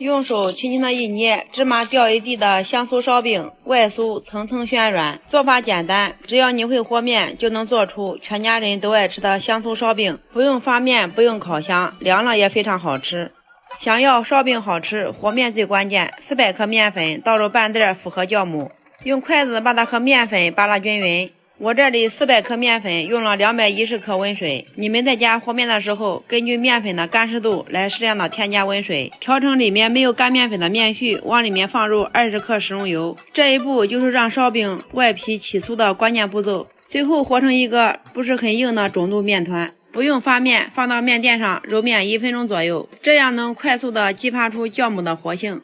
用手轻轻的一捏，芝麻掉一地的香酥烧饼，外酥层层暄软。做法简单，只要你会和面，就能做出全家人都爱吃的香酥烧饼。不用发面，不用烤箱，凉了也非常好吃。想要烧饼好吃，和面最关键。400克面粉，倒入半袋复合酵母，用筷子把它和面粉扒拉均匀。我这里400克面粉用了210克温水，你们在家和面的时候，根据面粉的干湿度来适量的添加温水。调成里面没有干面粉的面絮，往里面放入20克食用油。这一步就是让烧饼外皮起酥的关键步骤。最后和成一个不是很硬的中度面团，不用发面，放到面垫上揉面1分钟左右，这样能快速的激发出酵母的活性。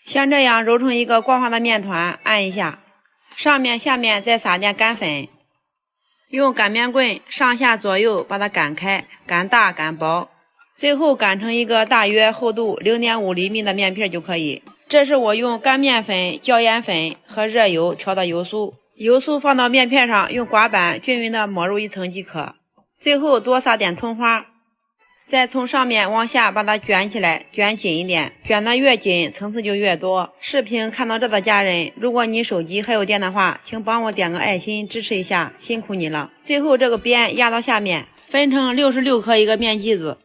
像这样揉成一个光滑的面团，按一下，上面下面再撒点干粉。用擀面棍上下左右把它擀开，擀大擀薄，最后擀成一个大约厚度0.5厘米的面片就可以。这是我用干面粉、椒盐粉和热油调的油酥，油酥放到面片上，用刮板均匀的抹入一层即可。最后多撒点葱花，再从上面往下把它卷起来，卷紧一点，卷得越紧层次就越多。视频看到这的家人，如果你手机还有电的话，请帮我点个爱心支持一下，辛苦你了。最后这个边压到下面，分成66颗一个面剂子，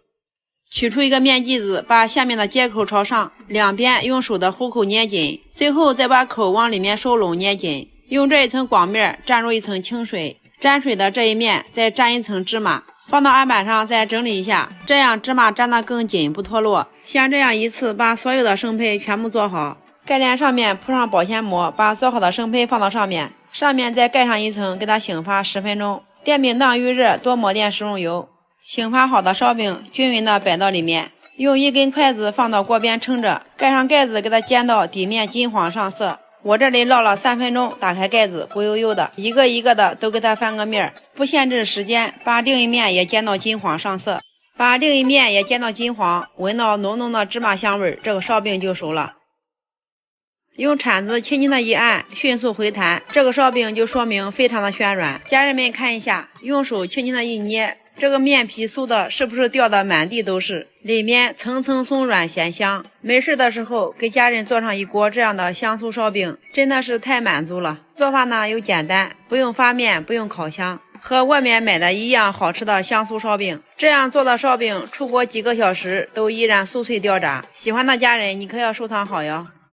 取出一个面剂子，把下面的接口朝上，两边用手的虎口捏紧，最后再把口往里面收拢捏紧。用这一层广面蘸入一层清水，沾水的这一面再沾一层芝麻，放到案板上再整理一下，这样芝麻粘得更紧，不脱落。像这样一次把所有的生胚全部做好，盖帘上面铺上保鲜膜，把做好的生胚放到上面，上面再盖上一层，给它醒发10分钟。电饼铛预热，多抹点食用油。醒发好的烧饼均匀的摆到里面，用一根筷子放到锅边撑着，盖上盖子，给它煎到底面金黄上色。我这里烙了3分钟，打开盖子，咕悠悠的，一个一个的都给它翻个面，不限制时间，把另一面也煎到金黄上色，把另一面也煎到金黄，闻到浓浓的芝麻香味，这个烧饼就熟了。用铲子轻轻的一按，迅速回弹，这个烧饼就说明非常的暄软。家人们看一下，用手轻轻的一捏，这个面皮酥的是不是掉的满地都是，里面层层松软咸香。没事的时候给家人做上一锅这样的香酥烧饼，真的是太满足了。做法呢又简单，不用发面，不用烤箱，和外面买的一样好吃的香酥烧饼。这样做的烧饼出锅几个小时都依然酥脆掉渣，喜欢的家人你可要收藏好哟。